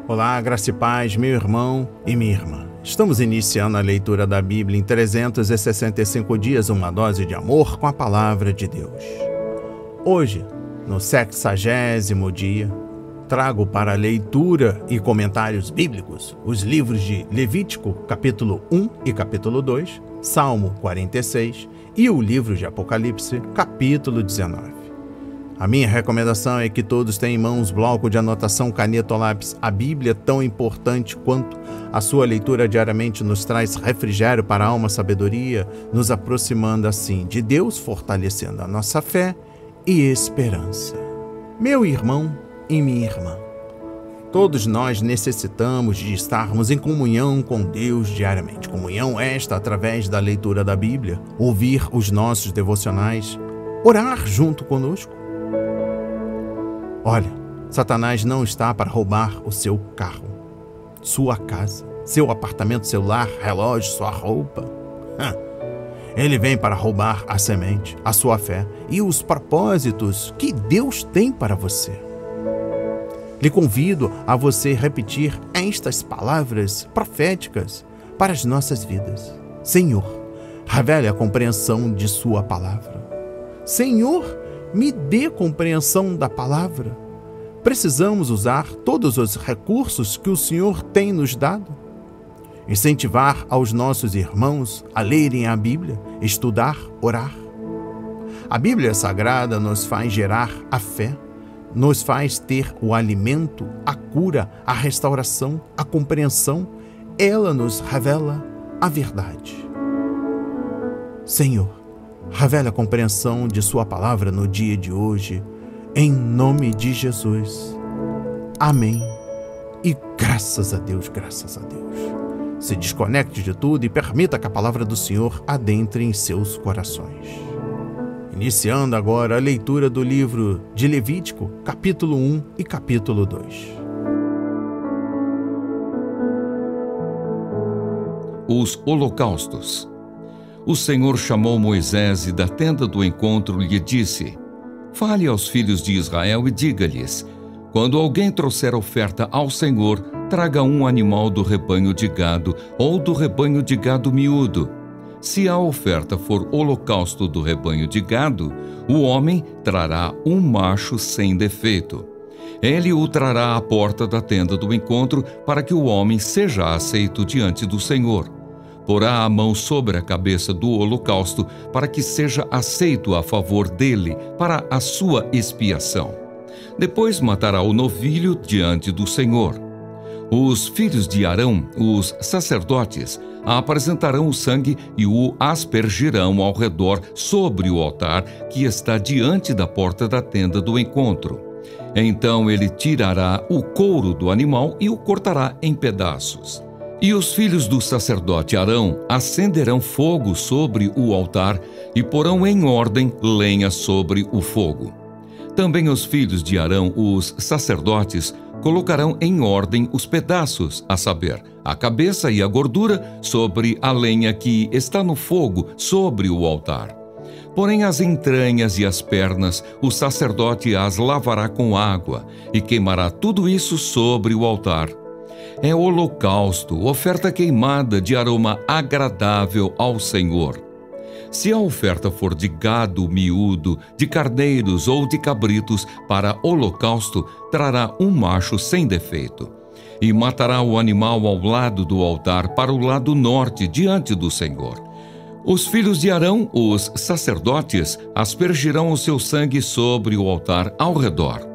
Olá, graça e paz, meu irmão e minha irmã. Estamos iniciando a leitura da Bíblia em 365 dias, uma dose de amor com a Palavra de Deus. Hoje, no 60º dia, trago para a leitura e comentários bíblicos os livros de Levítico, capítulo 1 e capítulo 2, Salmo 46 e o livro de Apocalipse, capítulo 19. A minha recomendação é que todos tenham em mãos bloco de anotação, caneta ou lápis. A Bíblia, tão importante quanto a sua leitura diariamente, nos traz refrigério para a alma, sabedoria, nos aproximando assim de Deus, fortalecendo a nossa fé e esperança. Meu irmão e minha irmã, todos nós necessitamos de estarmos em comunhão com Deus diariamente. Comunhão esta através da leitura da Bíblia, ouvir os nossos devocionais, orar junto conosco. Olha, Satanás não está para roubar o seu carro, sua casa, seu apartamento, celular, relógio, sua roupa. Ele vem para roubar a semente, a sua fé e os propósitos que Deus tem para você. Lhe convido a você repetir estas palavras proféticas para as nossas vidas. Senhor, revele a compreensão de sua palavra. Senhor, me dê compreensão da palavra. Precisamos usar todos os recursos que o Senhor tem nos dado. Incentivar aos nossos irmãos a lerem a Bíblia, estudar, orar. A Bíblia Sagrada nos faz gerar a fé, nos faz ter o alimento, a cura, a restauração, a compreensão. Ela nos revela a verdade. Senhor, revela a compreensão de sua palavra no dia de hoje, em nome de Jesus. Amém. E graças a Deus, graças a Deus. Se desconecte de tudo e permita que a palavra do Senhor adentre em seus corações. Iniciando agora a leitura do livro de Levítico, capítulo 1 e capítulo 2. Os holocaustos. O Senhor chamou Moisés e da tenda do encontro lhe disse: Fale aos filhos de Israel e diga-lhes: quando alguém trouxer oferta ao Senhor, traga um animal do rebanho de gado ou do rebanho de gado miúdo. Se a oferta for holocausto do rebanho de gado, o homem trará um macho sem defeito. Ele o trará à porta da tenda do encontro para que o homem seja aceito diante do Senhor. Porá a mão sobre a cabeça do holocausto para que seja aceito a favor dele para a sua expiação. Depois matará o novilho diante do Senhor. Os filhos de Arão, os sacerdotes, apresentarão o sangue e o aspergirão ao redor sobre o altar que está diante da porta da tenda do encontro. Então ele tirará o couro do animal e o cortará em pedaços. E os filhos do sacerdote Arão acenderão fogo sobre o altar e porão em ordem lenha sobre o fogo. Também os filhos de Arão, os sacerdotes, colocarão em ordem os pedaços, a saber, a cabeça e a gordura, sobre a lenha que está no fogo sobre o altar. Porém as entranhas e as pernas, o sacerdote as lavará com água e queimará tudo isso sobre o altar. É holocausto, oferta queimada de aroma agradável ao Senhor. Se a oferta for de gado miúdo, de carneiros ou de cabritos para holocausto, trará um macho sem defeito. E matará o animal ao lado do altar, para o lado norte, diante do Senhor. Os filhos de Arão, os sacerdotes, aspergirão o seu sangue sobre o altar ao redor.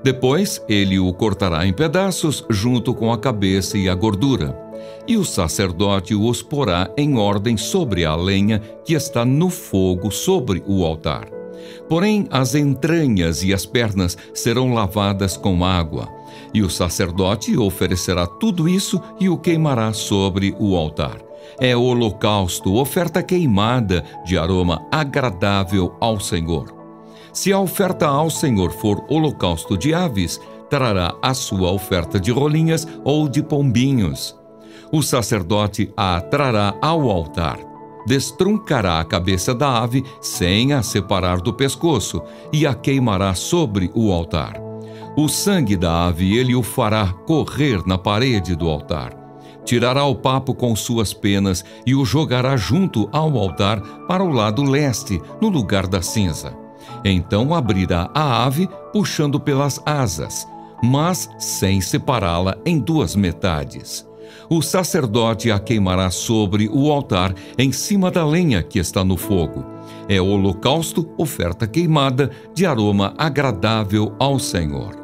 Depois, ele o cortará em pedaços, junto com a cabeça e a gordura. E o sacerdote os porá em ordem sobre a lenha que está no fogo sobre o altar. Porém, as entranhas e as pernas serão lavadas com água. E o sacerdote oferecerá tudo isso e o queimará sobre o altar. É holocausto, oferta queimada de aroma agradável ao Senhor. Se a oferta ao Senhor for holocausto de aves, trará a sua oferta de rolinhas ou de pombinhos. O sacerdote a trará ao altar. Destruncará a cabeça da ave sem a separar do pescoço e a queimará sobre o altar. O sangue da ave ele o fará correr na parede do altar. Tirará o papo com suas penas e o jogará junto ao altar para o lado leste, no lugar da cinza. Então abrirá a ave, puxando pelas asas, mas sem separá-la em duas metades. O sacerdote a queimará sobre o altar, em cima da lenha que está no fogo. É holocausto, oferta queimada, de aroma agradável ao Senhor.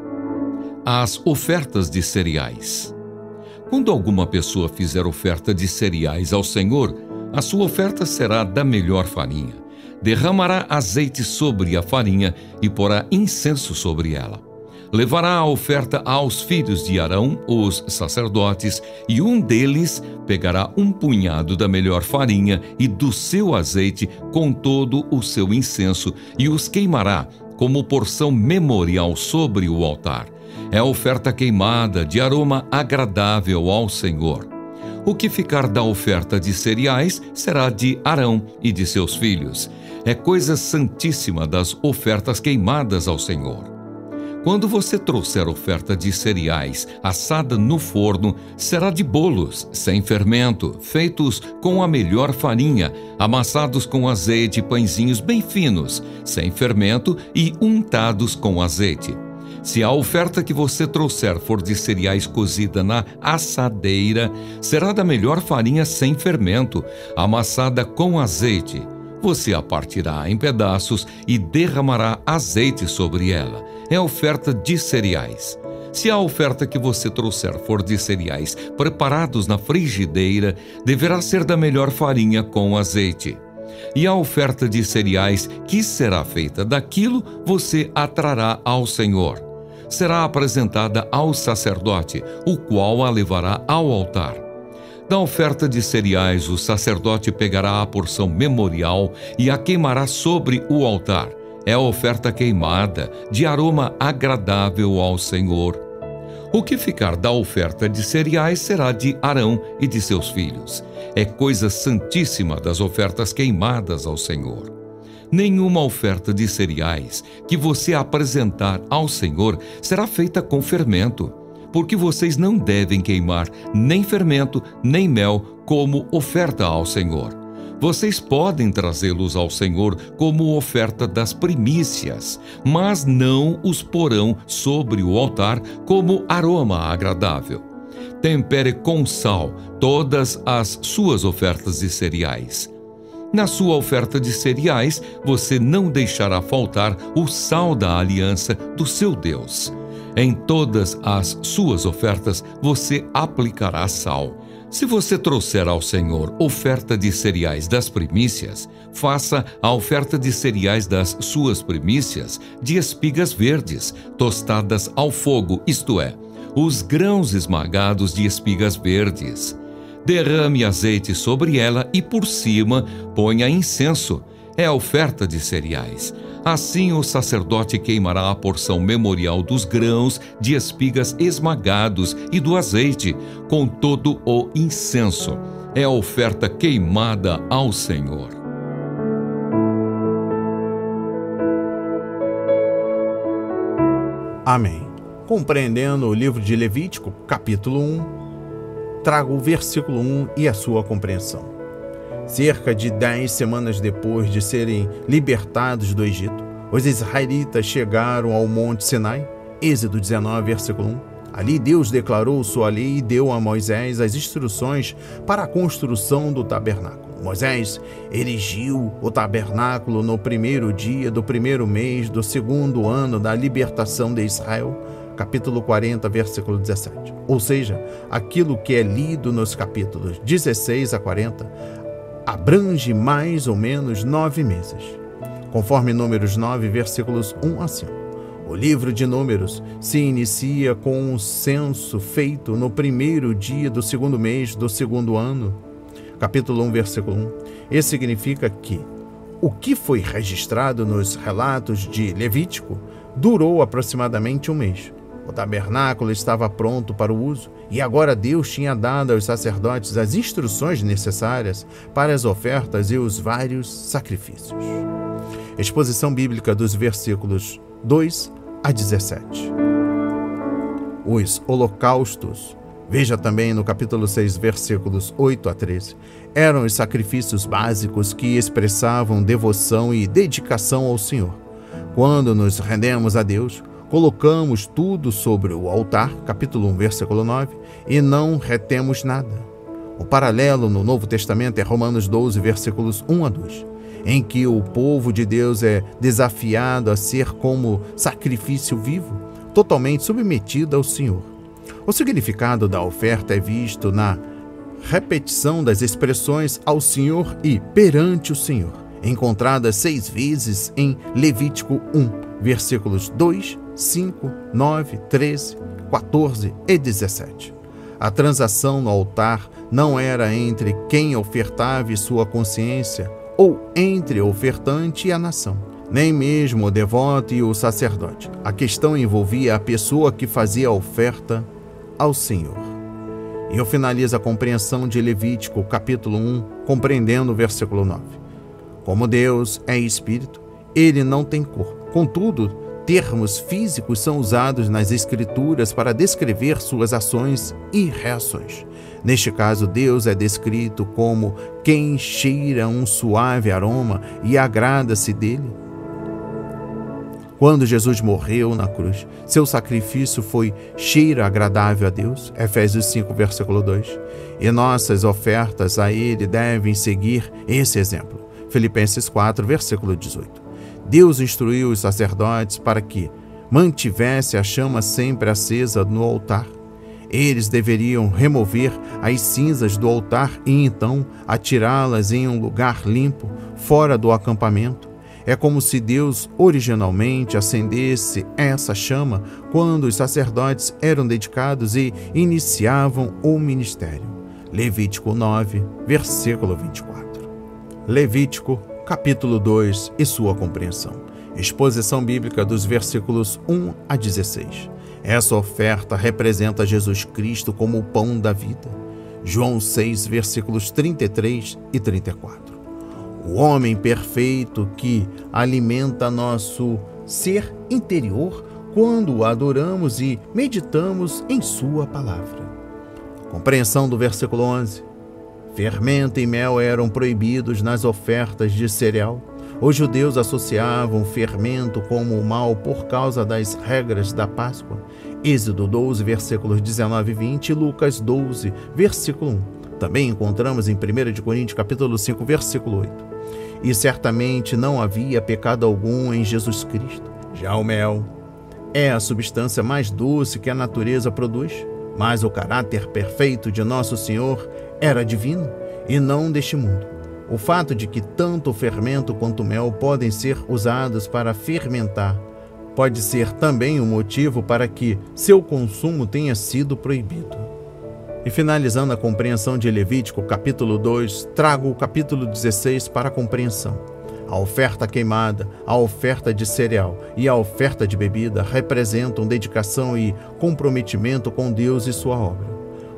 As ofertas de cereais. Quando alguma pessoa fizer oferta de cereais ao Senhor, a sua oferta será da melhor farinha. Derramará azeite sobre a farinha e porá incenso sobre ela. Levará a oferta aos filhos de Arão, os sacerdotes, e um deles pegará um punhado da melhor farinha e do seu azeite com todo o seu incenso e os queimará como porção memorial sobre o altar. É a oferta queimada de aroma agradável ao Senhor. O que ficar da oferta de cereais será de Arão e de seus filhos. É coisa santíssima das ofertas queimadas ao Senhor. Quando você trouxer oferta de cereais assada no forno, será de bolos, sem fermento, feitos com a melhor farinha, amassados com azeite e pãezinhos bem finos, sem fermento e untados com azeite. Se a oferta que você trouxer for de cereais cozida na assadeira, será da melhor farinha sem fermento, amassada com azeite. Você a partirá em pedaços e derramará azeite sobre ela. É a oferta de cereais. Se a oferta que você trouxer for de cereais preparados na frigideira, deverá ser da melhor farinha com azeite. E a oferta de cereais que será feita daquilo, você a trará ao Senhor. Será apresentada ao sacerdote, o qual a levará ao altar. Da oferta de cereais, o sacerdote pegará a porção memorial e a queimará sobre o altar. É a oferta queimada, de aroma agradável ao Senhor. O que ficar da oferta de cereais será de Arão e de seus filhos. É coisa santíssima das ofertas queimadas ao Senhor. Nenhuma oferta de cereais que você apresentar ao Senhor será feita com fermento, porque vocês não devem queimar nem fermento, nem mel como oferta ao Senhor. Vocês podem trazê-los ao Senhor como oferta das primícias, mas não os porão sobre o altar como aroma agradável. Tempere com sal todas as suas ofertas de cereais. Na sua oferta de cereais, você não deixará faltar o sal da aliança do seu Deus. Em todas as suas ofertas, você aplicará sal. Se você trouxer ao Senhor oferta de cereais das primícias, faça a oferta de cereais das suas primícias de espigas verdes, tostadas ao fogo, isto é, os grãos esmagados de espigas verdes. Derrame azeite sobre ela e por cima ponha incenso. É a oferta de cereais. Assim o sacerdote queimará a porção memorial dos grãos de espigas esmagados e do azeite, com todo o incenso. É a oferta queimada ao Senhor. Amém. Compreendendo o livro de Levítico, capítulo 1, trago o versículo 1 e a sua compreensão. Cerca de 10 semanas depois de serem libertados do Egito, os israelitas chegaram ao Monte Sinai, Êxodo 19, versículo 1. Ali Deus declarou sua lei e deu a Moisés as instruções para a construção do tabernáculo. Moisés erigiu o tabernáculo no primeiro dia do primeiro mês do segundo ano da libertação de Israel, capítulo 40, versículo 17. Ou seja, aquilo que é lido nos capítulos 16 a 40 abrange mais ou menos 9 meses, conforme Números 9, versículos 1 a 5. O livro de Números se inicia com um censo feito no primeiro dia do segundo mês do segundo ano, capítulo 1, versículo 1. Isso significa que o que foi registrado nos relatos de Levítico durou aproximadamente um mês. O tabernáculo estava pronto para o uso e agora Deus tinha dado aos sacerdotes as instruções necessárias para as ofertas e os vários sacrifícios. Exposição bíblica dos versículos 2 a 17. Os holocaustos, veja também no capítulo 6, versículos 8 a 13, eram os sacrifícios básicos que expressavam devoção e dedicação ao Senhor. Quando nos rendemos a Deus, colocamos tudo sobre o altar, capítulo 1, versículo 9, e não retemos nada. O paralelo no Novo Testamento é Romanos 12, versículos 1 a 2, em que o povo de Deus é desafiado a ser como sacrifício vivo, totalmente submetido ao Senhor. O significado da oferta é visto na repetição das expressões ao Senhor e perante o Senhor, encontradas 6 vezes em Levítico 1, versículos 2, 5, 9, 13, 14 e 17. A transação no altar não era entre quem ofertava e sua consciência, ou entre o ofertante e a nação, nem mesmo o devoto e o sacerdote. A questão envolvia a pessoa que fazia a oferta ao Senhor. E eu finalizo a compreensão de Levítico, capítulo 1, compreendendo o versículo 9. Como Deus é espírito, ele não tem corpo. Contudo, termos físicos são usados nas Escrituras para descrever suas ações e reações. Neste caso, Deus é descrito como quem cheira um suave aroma e agrada-se dele. Quando Jesus morreu na cruz, seu sacrifício foi cheiro agradável a Deus, Efésios 5, versículo 2. E nossas ofertas a ele devem seguir esse exemplo, Filipenses 4, versículo 18. Deus instruiu os sacerdotes para que mantivesse a chama sempre acesa no altar. Eles deveriam remover as cinzas do altar e então atirá-las em um lugar limpo, fora do acampamento. É como se Deus originalmente acendesse essa chama quando os sacerdotes eram dedicados e iniciavam o ministério. Levítico 9, versículo 24. Levítico capítulo 2 e sua compreensão. Exposição bíblica dos versículos 1 a 16. Essa oferta representa Jesus Cristo como o pão da vida. João 6, versículos 33 e 34. O homem perfeito que alimenta nosso ser interior quando o adoramos e meditamos em sua palavra. Compreensão do versículo 11. Fermento e mel eram proibidos nas ofertas de cereal. Os judeus associavam fermento como o mal por causa das regras da Páscoa. Êxodo 12, versículos 19 e 20 e Lucas 12, versículo 1. Também encontramos em 1 Coríntios capítulo 5, versículo 8. E certamente não havia pecado algum em Jesus Cristo. Já o mel é a substância mais doce que a natureza produz, mas o caráter perfeito de nosso Senhor era divino e não deste mundo. O fato de que tanto o fermento quanto o mel podem ser usados para fermentar pode ser também um motivo para que seu consumo tenha sido proibido. E finalizando a compreensão de Levítico, capítulo 2, trago o capítulo 16 para a compreensão. A oferta queimada, a oferta de cereal e a oferta de bebida representam dedicação e comprometimento com Deus e sua obra.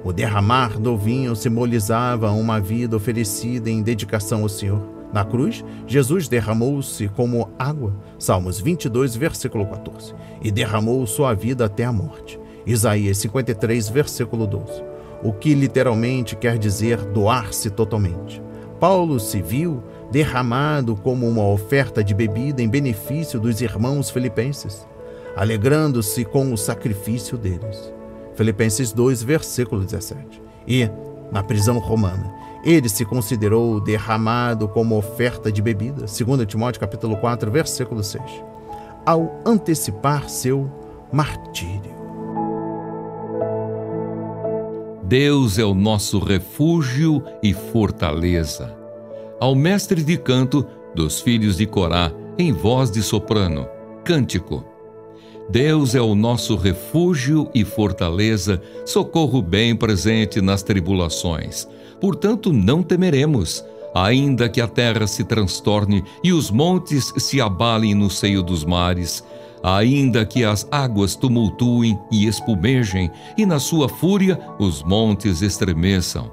O derramar do vinho simbolizava uma vida oferecida em dedicação ao Senhor. Na cruz, Jesus derramou-se como água, Salmos 22, versículo 14, e derramou sua vida até a morte, Isaías 53, versículo 12, o que literalmente quer dizer doar-se totalmente. Paulo se viu derramado como uma oferta de bebida em benefício dos irmãos filipenses, alegrando-se com o sacrifício deles. Filipenses 2, versículo 17. E, na prisão romana, ele se considerou derramado como oferta de bebida, 2 Timóteo capítulo 4, versículo 6, ao antecipar seu martírio. Deus é o nosso refúgio e fortaleza. Ao mestre de canto dos filhos de Corá, em voz de soprano, cântico. Deus é o nosso refúgio e fortaleza, socorro bem presente nas tribulações. Portanto, não temeremos, ainda que a terra se transtorne e os montes se abalem no seio dos mares, ainda que as águas tumultuem e espumejem, e na sua fúria os montes estremeçam.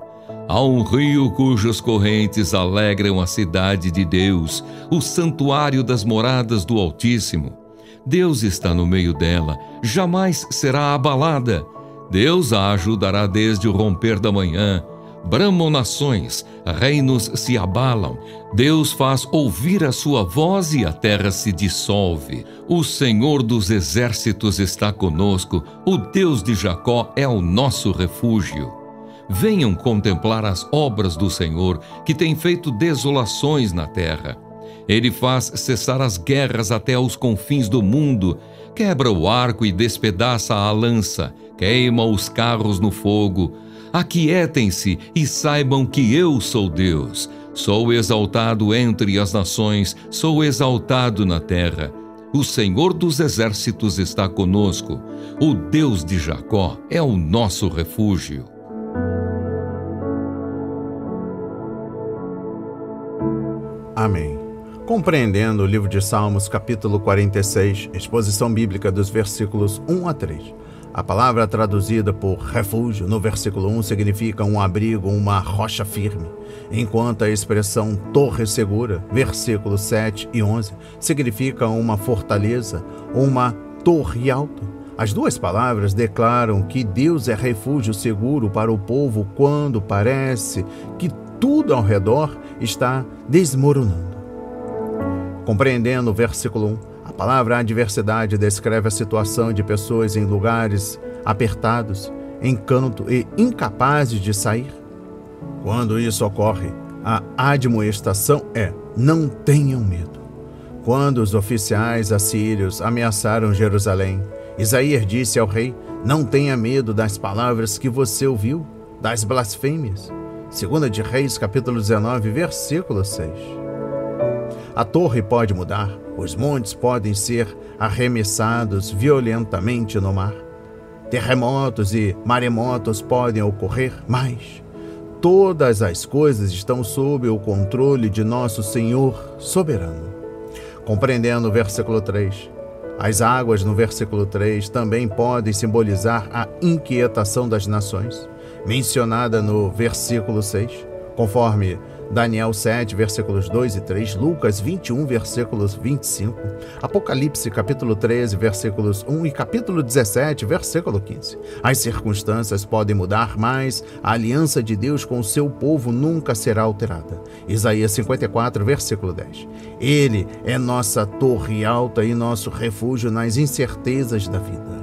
Há um rio cujas correntes alegram a cidade de Deus, o santuário das moradas do Altíssimo. Deus está no meio dela, jamais será abalada. Deus a ajudará desde o romper da manhã. Bramam nações, reinos se abalam. Deus faz ouvir a sua voz e a terra se dissolve. O Senhor dos exércitos está conosco, o Deus de Jacó é o nosso refúgio. Venham contemplar as obras do Senhor, que tem feito desolações na terra. Ele faz cessar as guerras até os confins do mundo, quebra o arco e despedaça a lança, queima os carros no fogo. Aquietem-se e saibam que eu sou Deus. Sou exaltado entre as nações, sou exaltado na terra. O Senhor dos exércitos está conosco. O Deus de Jacó é o nosso refúgio. Amém. Compreendendo o livro de Salmos, capítulo 46, exposição bíblica dos versículos 1 a 3. A palavra traduzida por refúgio no versículo 1 significa um abrigo, uma rocha firme, enquanto a expressão torre segura, versículos 7 e 11, significa uma fortaleza, uma torre alta. As duas palavras declaram que Deus é refúgio seguro para o povo quando parece que tudo ao redor está desmoronando. Compreendendo o versículo 1, a palavra adversidade descreve a situação de pessoas em lugares apertados, em canto e incapazes de sair. Quando isso ocorre, a admoestação é: não tenham medo. Quando os oficiais assírios ameaçaram Jerusalém, Isaías disse ao rei: não tenha medo das palavras que você ouviu, das blasfêmias. 2 de Reis, capítulo 19, versículo 6. A torre pode mudar, os montes podem ser arremessados violentamente no mar. Terremotos e maremotos podem ocorrer, mas todas as coisas estão sob o controle de nosso Senhor soberano. Compreendendo o versículo 3, as águas no versículo 3 também podem simbolizar a inquietação das nações, mencionada no versículo 6, conforme Daniel 7, versículos 2 e 3, Lucas 21, versículos 25, Apocalipse, capítulo 13, versículos 1 e capítulo 17, versículo 15. As circunstâncias podem mudar, mas a aliança de Deus com o seu povo nunca será alterada. Isaías 54, versículo 10. Ele é nossa torre alta e nosso refúgio nas incertezas da vida.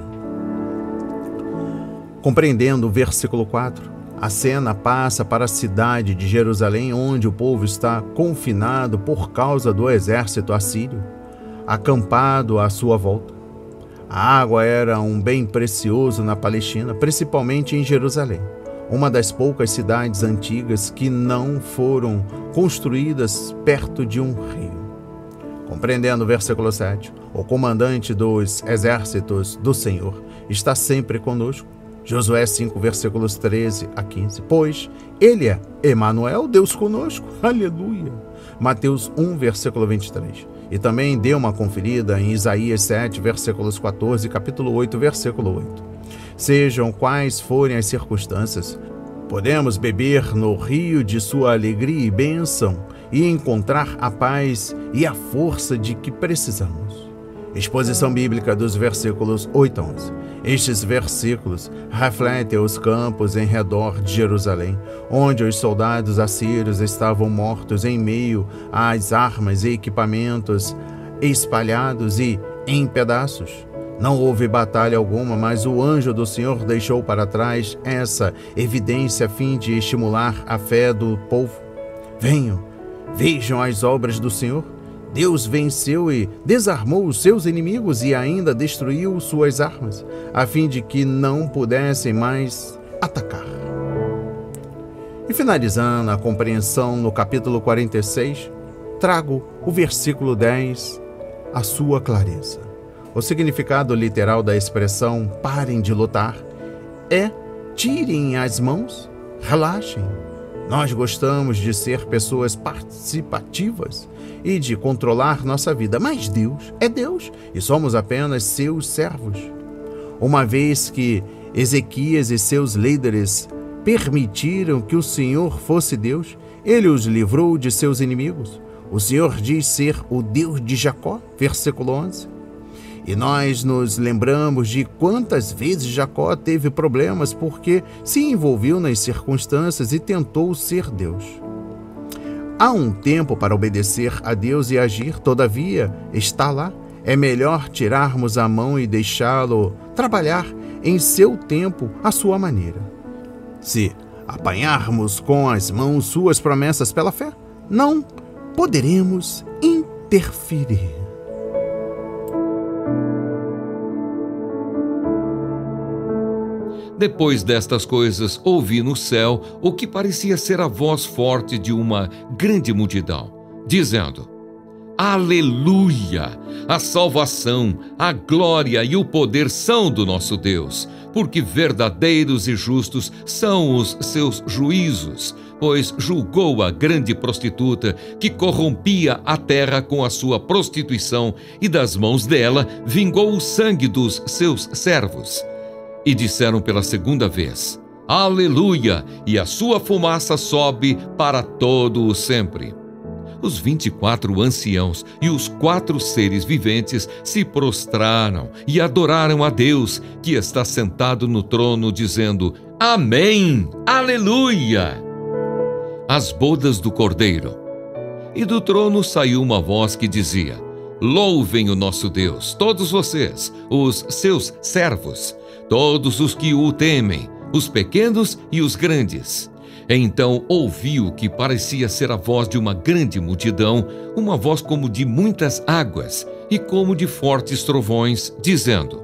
Compreendendo o versículo 4, a cena passa para a cidade de Jerusalém, onde o povo está confinado por causa do exército assírio, acampado à sua volta. A água era um bem precioso na Palestina, principalmente em Jerusalém, uma das poucas cidades antigas que não foram construídas perto de um rio. Compreendendo o versículo 7, o comandante dos exércitos do Senhor está sempre conosco. Josué 5, versículos 13 a 15. Pois ele é Emanuel, Deus conosco. Aleluia. Mateus 1, versículo 23. E também dê uma conferida em Isaías 7, versículos 14 e capítulo 8, versículo 8. Sejam quais forem as circunstâncias, podemos beber no rio de sua alegria e bênção e encontrar a paz e a força de que precisamos. Exposição bíblica dos versículos 8 a 11. Estes versículos refletem os campos em redor de Jerusalém, onde os soldados assírios estavam mortos em meio às armas e equipamentos espalhados e em pedaços. Não houve batalha alguma, mas o anjo do Senhor deixou para trás essa evidência a fim de estimular a fé do povo. Venham, vejam as obras do Senhor. Deus venceu e desarmou os seus inimigos e ainda destruiu suas armas, a fim de que não pudessem mais atacar. E finalizando a compreensão no capítulo 46, trago o versículo 10, a sua clareza. O significado literal da expressão parem de lutar é tirem as mãos, relaxem. Nós gostamos de ser pessoas participativas e de controlar nossa vida, mas Deus é Deus e somos apenas seus servos. Uma vez que Ezequias e seus líderes permitiram que o Senhor fosse Deus, ele os livrou de seus inimigos. O Senhor diz ser o Deus de Jacó, versículo 11. E nós nos lembramos de quantas vezes Jacó teve problemas porque se envolveu nas circunstâncias e tentou ser Deus. Há um tempo para obedecer a Deus e agir, todavia, está lá. É melhor tirarmos a mão e deixá-lo trabalhar em seu tempo, à sua maneira. Se apanharmos com as mãos suas promessas pela fé, não poderemos interferir. Depois destas coisas, ouvi no céu o que parecia ser a voz forte de uma grande multidão, dizendo: Aleluia! A salvação, a glória e o poder são do nosso Deus, porque verdadeiros e justos são os seus juízos, pois julgou a grande prostituta que corrompia a terra com a sua prostituição, e das mãos dela vingou o sangue dos seus servos. E disseram pela segunda vez: Aleluia! E a sua fumaça sobe para todo o sempre. Os 24 anciãos e os 4 seres viventes se prostraram e adoraram a Deus, que está sentado no trono, dizendo: Amém! Aleluia! As bodas do Cordeiro. E do trono saiu uma voz que dizia: Louvem o nosso Deus, todos vocês, os seus servos, todos os que o temem, os pequenos e os grandes. Então ouvi o que parecia ser a voz de uma grande multidão, uma voz como de muitas águas e como de fortes trovões, dizendo: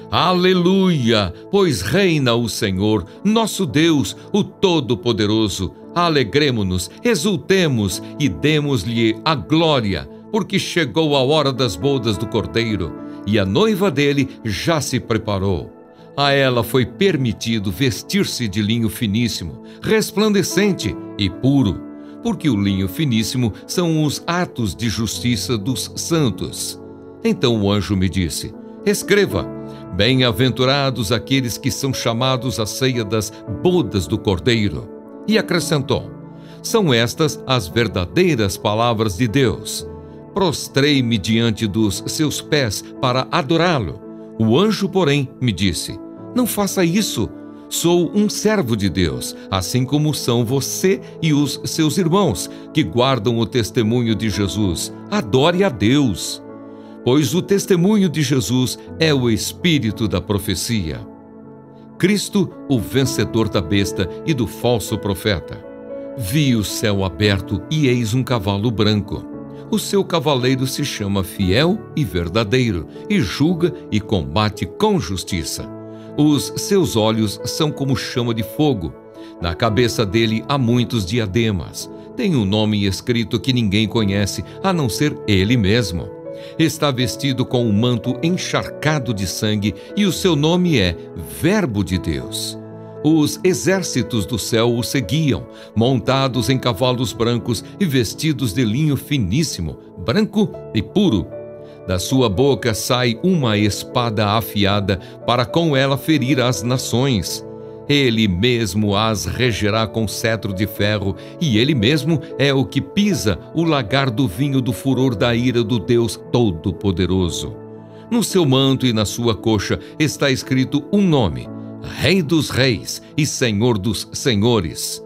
Aleluia! Pois reina o Senhor, nosso Deus, o Todo-Poderoso. Alegremo-nos, exultemos e demos-lhe a glória, porque chegou a hora das bodas do Cordeiro, e a noiva dele já se preparou. A ela foi permitido vestir-se de linho finíssimo, resplandecente e puro, porque o linho finíssimo são os atos de justiça dos santos. Então o anjo me disse: Escreva: Bem-aventurados aqueles que são chamados à ceia das bodas do Cordeiro. E acrescentou: São estas as verdadeiras palavras de Deus. Prostrei-me diante dos seus pés para adorá-lo. O anjo, porém, me disse: Não faça isso. Sou um servo de Deus, assim como são você e os seus irmãos, que guardam o testemunho de Jesus. Adore a Deus. Pois o testemunho de Jesus é o espírito da profecia. Cristo, o vencedor da besta e do falso profeta. Vi o céu aberto e eis um cavalo branco. O seu cavaleiro se chama Fiel e Verdadeiro, e julga e combate com justiça. Os seus olhos são como chama de fogo. Na cabeça dele há muitos diademas. Tem um nome escrito que ninguém conhece, a não ser ele mesmo. Está vestido com um manto encharcado de sangue, e o seu nome é Verbo de Deus. Os exércitos do céu o seguiam, montados em cavalos brancos e vestidos de linho finíssimo, branco e puro. Da sua boca sai uma espada afiada, para com ela ferir as nações. Ele mesmo as regerá com cetro de ferro, e ele mesmo é o que pisa o lagar do vinho do furor da ira do Deus Todo-Poderoso. No seu manto e na sua coxa está escrito um nome: Rei dos Reis e Senhor dos Senhores.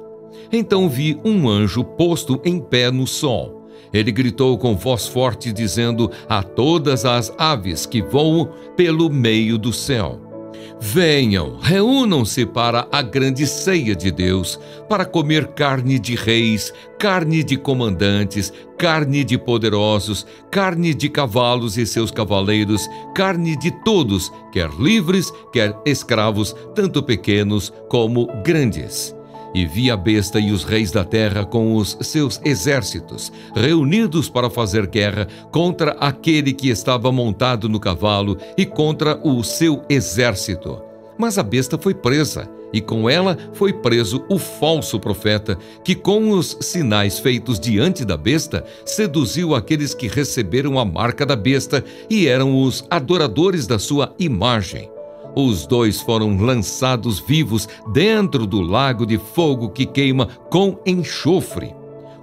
Então vi um anjo posto em pé no sol. Ele gritou com voz forte, dizendo a todas as aves que voam pelo meio do céu: Venham, reúnam-se para a grande ceia de Deus, para comer carne de reis, carne de comandantes, carne de poderosos, carne de cavalos e seus cavaleiros, carne de todos, quer livres, quer escravos, tanto pequenos como grandes. E vi a besta e os reis da terra com os seus exércitos, reunidos para fazer guerra contra aquele que estava montado no cavalo e contra o seu exército. Mas a besta foi presa, e com ela foi preso o falso profeta, que com os sinais feitos diante da besta, seduziu aqueles que receberam a marca da besta e eram os adoradores da sua imagem. Os dois foram lançados vivos dentro do lago de fogo que queima com enxofre.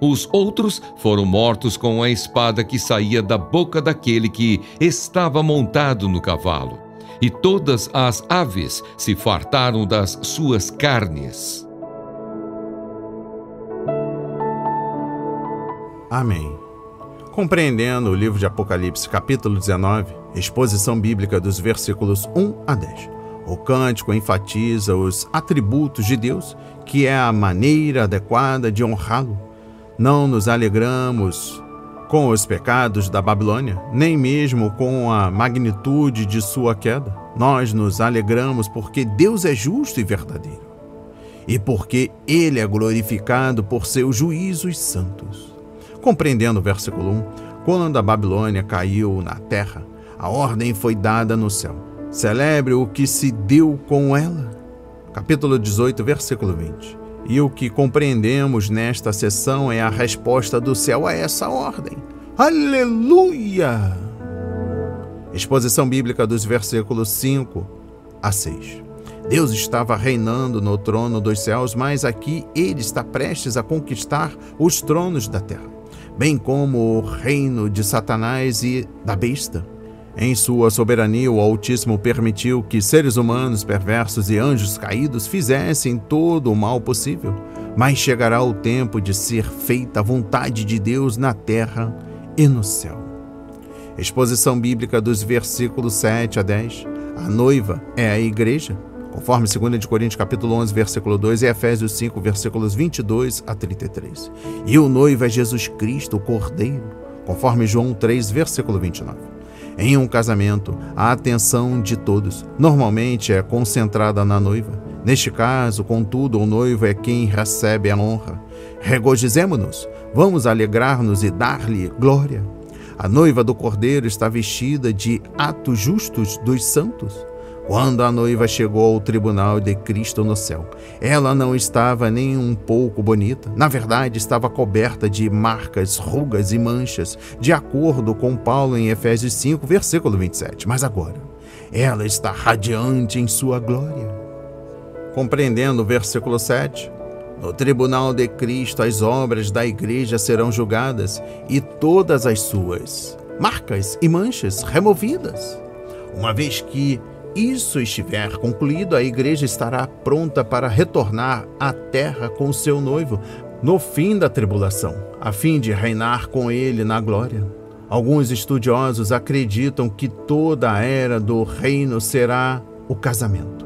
Os outros foram mortos com a espada que saía da boca daquele que estava montado no cavalo. E todas as aves se fartaram das suas carnes. Amém. Compreendendo o livro de Apocalipse, capítulo 19, exposição bíblica dos versículos 1 a 10. O cântico enfatiza os atributos de Deus, que é a maneira adequada de honrá-lo. Não nos alegramos com os pecados da Babilônia, nem mesmo com a magnitude de sua queda. Nós nos alegramos porque Deus é justo e verdadeiro, e porque Ele é glorificado por seus juízos santos. Compreendendo o versículo 1, quando a Babilônia caiu na terra, a ordem foi dada no céu. Celebre o que se deu com ela. Capítulo 18, versículo 20. E o que compreendemos nesta sessão é a resposta do céu a essa ordem. Aleluia! Exposição bíblica dos versículos 5 a 6. Deus estava reinando no trono dos céus, mas aqui Ele está prestes a conquistar os tronos da terra, bem como o reino de Satanás e da besta. Em sua soberania, o Altíssimo permitiu que seres humanos perversos e anjos caídos fizessem todo o mal possível, mas chegará o tempo de ser feita a vontade de Deus na terra e no céu. Exposição bíblica dos versículos 7 a 10. A noiva é a igreja, conforme 2 Coríntios capítulo 11, versículo 2 e Efésios 5, versículos 22 a 33. E o noivo é Jesus Cristo, o Cordeiro, conforme João 3, versículo 29. Em um casamento, a atenção de todos normalmente é concentrada na noiva. Neste caso, contudo, o noivo é quem recebe a honra. Regozijemo-nos, vamos alegrar-nos e dar-lhe glória. A noiva do Cordeiro está vestida de atos justos dos santos. Quando a noiva chegou ao tribunal de Cristo no céu, ela não estava nem um pouco bonita. Na verdade, estava coberta de marcas, rugas e manchas, de acordo com Paulo em Efésios 5, versículo 27. Mas agora, ela está radiante em sua glória. Compreendendo o versículo 7, no tribunal de Cristo as obras da igreja serão julgadas e todas as suas marcas e manchas removidas. Uma vez que isso estiver concluído, a igreja estará pronta para retornar à terra com seu noivo no fim da tribulação, a fim de reinar com ele na glória. Alguns estudiosos acreditam que toda a era do reino será o casamento.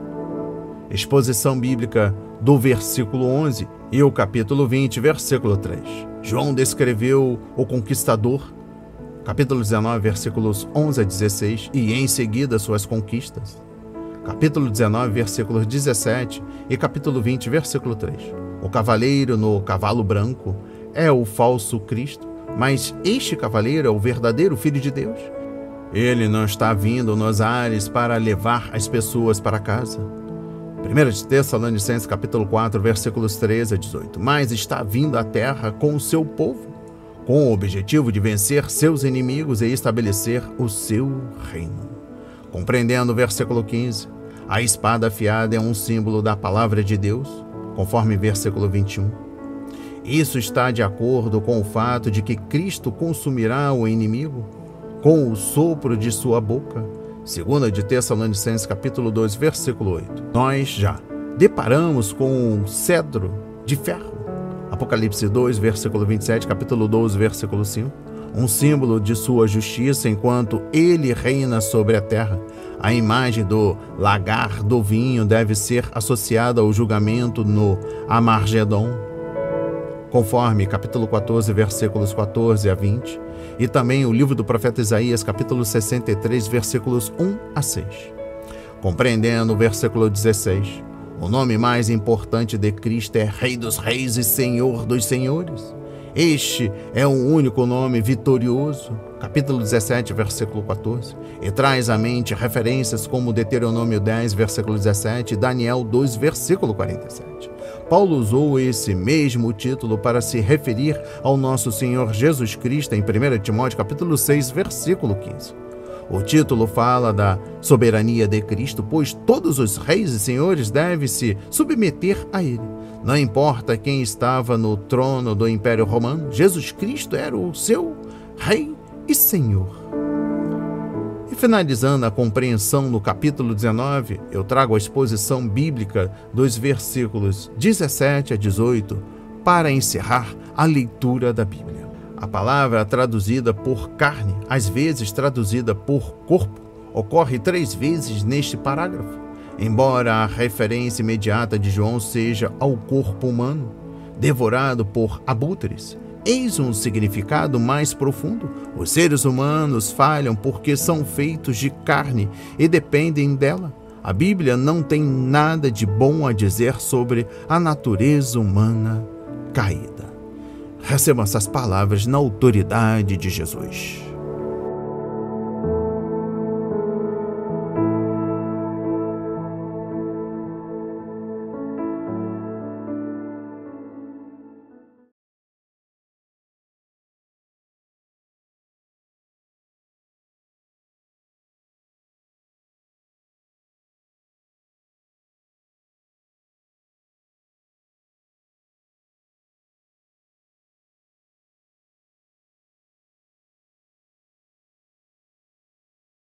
Exposição bíblica do versículo 11 e o capítulo 20, versículo 3. João descreveu o conquistador, capítulo 19, versículos 11 a 16, e em seguida suas conquistas. Capítulo 19, versículos 17 e capítulo 20, versículo 3. O cavaleiro no cavalo branco é o falso Cristo, mas este cavaleiro é o verdadeiro Filho de Deus. Ele não está vindo nos ares para levar as pessoas para casa. 1 Tessalonicenses, capítulo 4, versículos 13 a 18. Mas está vindo à terra com o seu povo, com o objetivo de vencer seus inimigos e estabelecer o seu reino. Compreendendo o versículo 15, a espada afiada é um símbolo da palavra de Deus, conforme versículo 21. Isso está de acordo com o fato de que Cristo consumirá o inimigo com o sopro de sua boca. 2 de Tessalonicenses, capítulo 2, versículo 8. Nós já deparamos com um cedro de ferro. Apocalipse 2, versículo 27, capítulo 12, versículo 5. Um símbolo de sua justiça enquanto ele reina sobre a terra. A imagem do lagar do vinho deve ser associada ao julgamento no Amargedon, conforme capítulo 14, versículos 14 a 20. E também o livro do profeta Isaías, capítulo 63, versículos 1 a 6. Compreendendo o versículo 16, o nome mais importante de Cristo é Rei dos Reis e Senhor dos Senhores. Este é um único nome vitorioso, capítulo 17, versículo 14, e traz à mente referências como Deuteronômio 10, versículo 17 e Daniel 2, versículo 47. Paulo usou esse mesmo título para se referir ao nosso Senhor Jesus Cristo em 1 Timóteo capítulo 6, versículo 15. O título fala da soberania de Cristo, pois todos os reis e senhores devem se submeter a ele. Não importa quem estava no trono do Império Romano, Jesus Cristo era o seu Rei e Senhor. E finalizando a compreensão no capítulo 19, eu trago a exposição bíblica dos versículos 17 a 18 para encerrar a leitura da Bíblia. A palavra traduzida por carne, às vezes traduzida por corpo, ocorre 3 vezes neste parágrafo. Embora a referência imediata de João seja ao corpo humano, devorado por abutres, eis um significado mais profundo. Os seres humanos falham porque são feitos de carne e dependem dela. A Bíblia não tem nada de bom a dizer sobre a natureza humana caída. Recebam essas palavras na autoridade de Jesus.